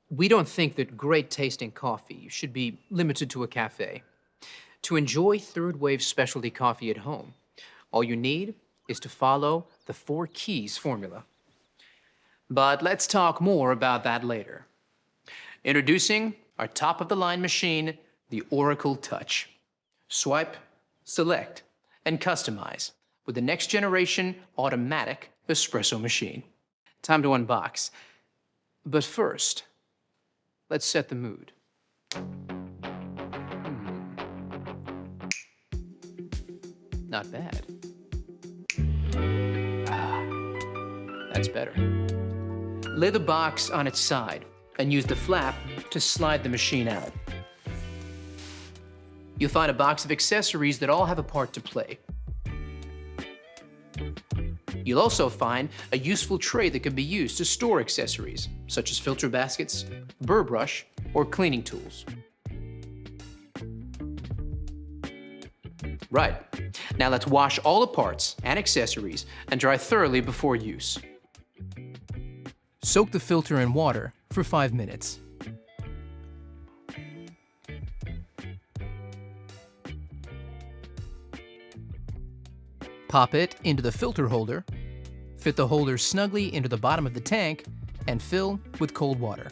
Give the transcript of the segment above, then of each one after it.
We don't think that great tasting coffee should be limited to a cafe. To enjoy third wave specialty coffee at home, all you need is to follow the 4 keys formula. But let's talk more about that later. Introducing our top of the line machine, the Oracle Touch. Swipe, select, and customize with the next generation automatic espresso machine. Time to unbox. But first, let's set the mood. Not bad. That's better. Lay the box on its side and use the flap to slide the machine out. You'll find a box of accessories that all have a part to play. You'll also find a useful tray that can be used to store accessories, such as filter baskets, burr brush, or cleaning tools. Right. Now let's wash all the parts and accessories and dry thoroughly before use. Soak the filter in water for 5 minutes. Pop it into the filter holder, fit the holder snugly into the bottom of the tank, and fill with cold water.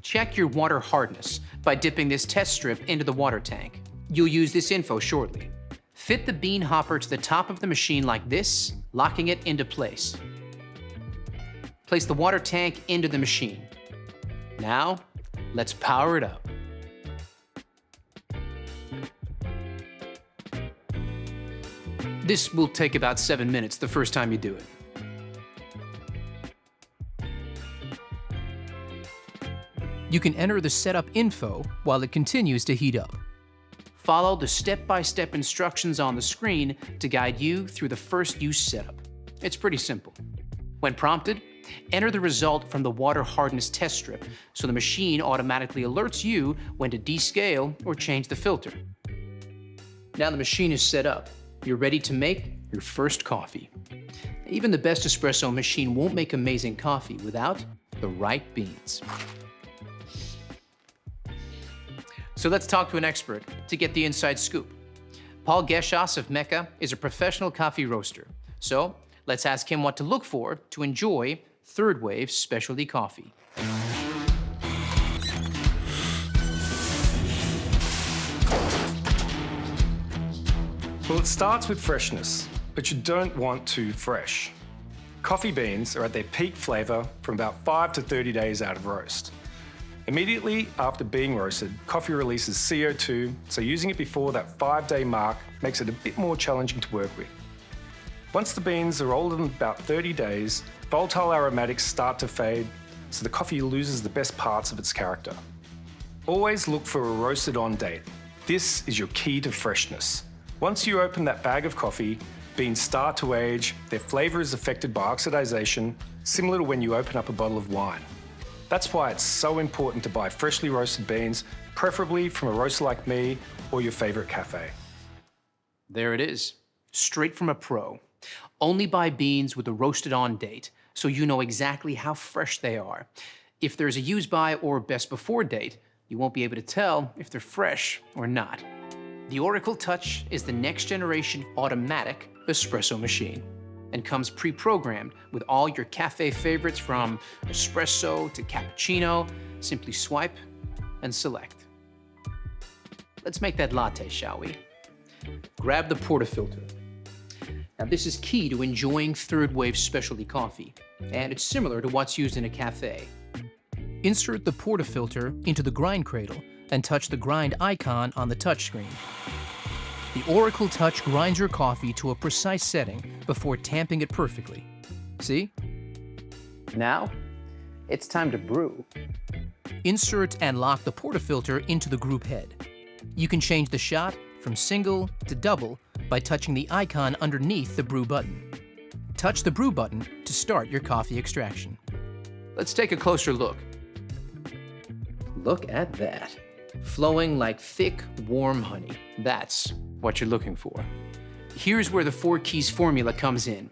Check your water hardness by dipping this test strip into the water tank. You'll use this info shortly. Fit the bean hopper to the top of the machine like this, locking it into place. Place the water tank into the machine. Now, let's power it up. This will take about 7 minutes the first time you do it. You can enter the setup info while it continues to heat up. Follow the step-by-step instructions on the screen to guide you through the first use setup. It's pretty simple. When prompted, enter the result from the water hardness test strip so the machine automatically alerts you when to descale or change the filter. Now the machine is set up. You're ready to make your first coffee. Even the best espresso machine won't make amazing coffee without the right beans. So let's talk to an expert to get the inside scoop. Paul Geshas of Mecca is a professional coffee roaster. So let's ask him what to look for to enjoy third wave specialty coffee. Well, it starts with freshness, but you don't want too fresh. Coffee beans are at their peak flavour from about 5 to 30 days out of roast. Immediately after being roasted, coffee releases CO2, so using it before that 5-day mark makes it a bit more challenging to work with. Once the beans are older than about 30 days, volatile aromatics start to fade, so the coffee loses the best parts of its character. Always look for a roasted on date. This is your key to freshness. Once you open that bag of coffee, beans start to age, their flavour is affected by oxidation, similar to when you open up a bottle of wine. That's why it's so important to buy freshly roasted beans, preferably from a roaster like me or your favourite cafe. There it is, straight from a pro. Only buy beans with a roasted on date, so you know exactly how fresh they are. If there's a use by or best before date, you won't be able to tell if they're fresh or not. The Oracle Touch is the next generation automatic espresso machine and comes pre-programmed with all your cafe favorites from espresso to cappuccino. Simply swipe and select. Let's make that latte, shall we? Grab the portafilter. Now this is key to enjoying third wave specialty coffee, and it's similar to what's used in a cafe. Insert the portafilter into the grind cradle and touch the grind icon on the touchscreen. The Oracle Touch grinds your coffee to a precise setting before tamping it perfectly. See? Now, it's time to brew. Insert and lock the portafilter into the group head. You can change the shot from single to double by touching the icon underneath the brew button. Touch the brew button to start your coffee extraction. Let's take a closer look. Look at that. Flowing like thick, warm honey. That's what you're looking for. Here's where the 4 keys formula comes in.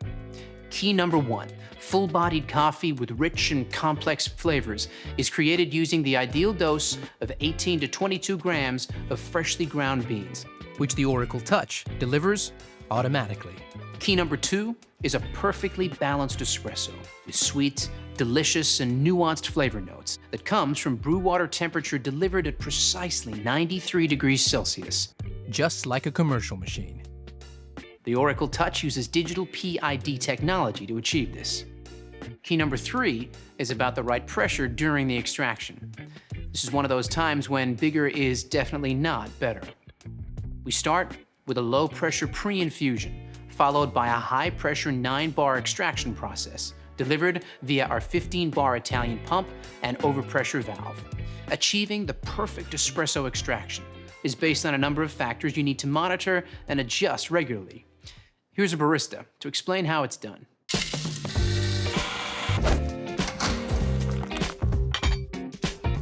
Key number 1, full-bodied coffee with rich and complex flavors is created using the ideal dose of 18 to 22 grams of freshly ground beans, which the Oracle Touch delivers automatically. Key number 2 is a perfectly balanced espresso with sweet, delicious, and nuanced flavor notes that comes from brew water temperature delivered at precisely 93 degrees Celsius, just like a commercial machine. The Oracle Touch uses digital PID technology to achieve this. Key number 3 is about the right pressure during the extraction. This is one of those times when bigger is definitely not better. We start with a low-pressure pre-infusion, followed by a high-pressure 9-bar extraction process, delivered via our 15-bar Italian pump and overpressure valve. Achieving the perfect espresso extraction is based on a number of factors you need to monitor and adjust regularly. Here's a barista to explain how it's done.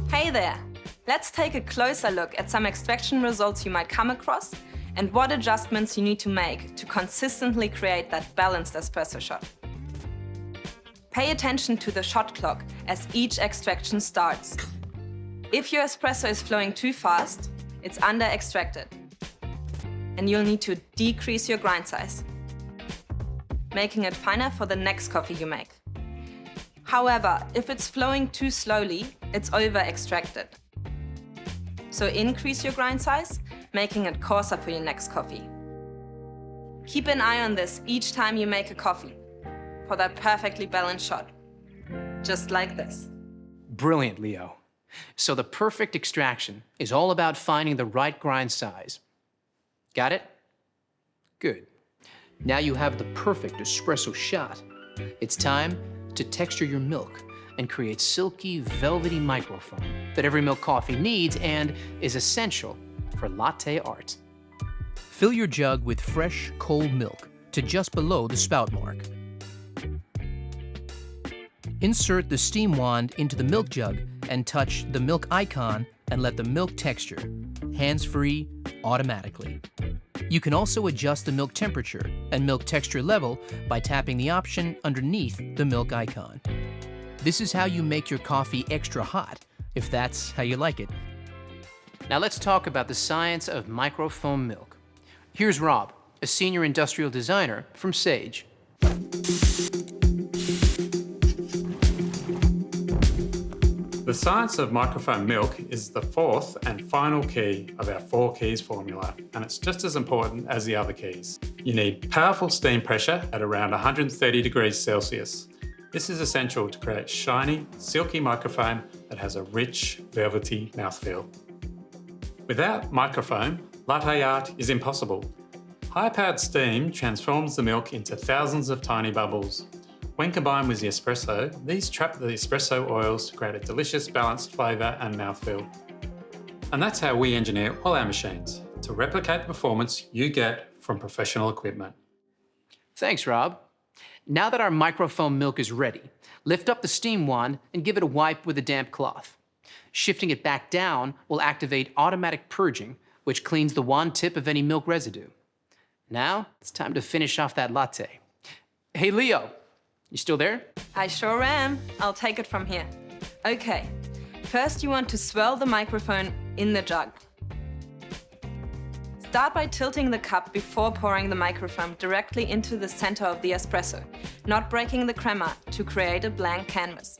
Hey there! Let's take a closer look at some extraction results you might come across and what adjustments you need to make to consistently create that balanced espresso shot. Pay attention to the shot clock as each extraction starts. If your espresso is flowing too fast, it's under-extracted, and you'll need to decrease your grind size, making it finer for the next coffee you make. However, if it's flowing too slowly, it's over-extracted. So increase your grind size, making it coarser for your next coffee. Keep an eye on this each time you make a coffee for that perfectly balanced shot, just like this. Brilliant, Leo. So the perfect extraction is all about finding the right grind size. Got it? Good. Now you have the perfect espresso shot. It's time to texture your milk and create silky, velvety microfoam that every milk coffee needs and is essential for latte art. Fill your jug with fresh, cold milk to just below the spout mark. Insert the steam wand into the milk jug and touch the milk icon and let the milk texture, hands-free, automatically. You can also adjust the milk temperature and milk texture level by tapping the option underneath the milk icon. This is how you make your coffee extra hot, if that's how you like it. Now let's talk about the science of microfoam milk. Here's Rob, a senior industrial designer from Sage. The science of microfoam milk is the fourth and final key of our 4 keys formula, and it's just as important as the other keys. You need powerful steam pressure at around 130 degrees Celsius. This is essential to create shiny, silky microfoam that has a rich, velvety mouthfeel. Without microfoam, latte art is impossible. High-powered steam transforms the milk into thousands of tiny bubbles. When combined with the espresso, these trap the espresso oils to create a delicious balanced flavour and mouthfeel. And that's how we engineer all our machines, to replicate the performance you get from professional equipment. Thanks, Rob. Now that our microfoam milk is ready, lift up the steam wand and give it a wipe with a damp cloth. Shifting it back down will activate automatic purging, which cleans the wand tip of any milk residue. Now, it's time to finish off that latte. Hey, Leo, you still there? I sure am. I'll take it from here. Okay, first you want to swirl the microphone in the jug. Start by tilting the cup before pouring the microfoam directly into the center of the espresso, not breaking the crema to create a blank canvas.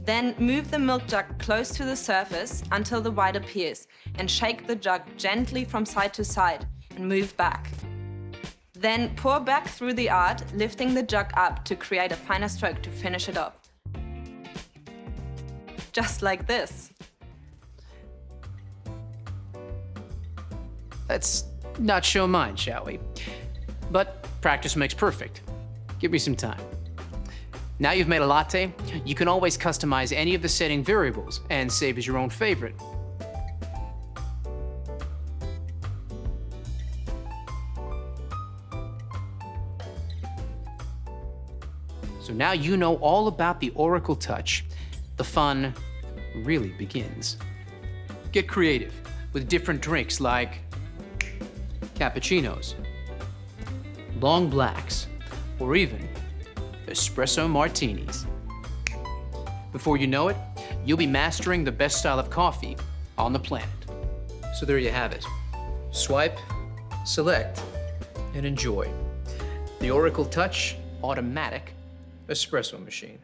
Then move the milk jug close to the surface until the white appears and shake the jug gently from side to side and move back. Then pour back through the art, lifting the jug up to create a finer stroke to finish it off. Just like this. Let's not show mine, shall we? But practice makes perfect. Give me some time. Now you've made a latte, you can always customize any of the setting variables and save as your own favorite. So now you know all about the Oracle Touch. The fun really begins. Get creative with different drinks like cappuccinos, long blacks, or even espresso martinis. Before you know it, you'll be mastering the best style of coffee on the planet. So there you have it. Swipe, select, and enjoy. The Oracle Touch Automatic Espresso Machine.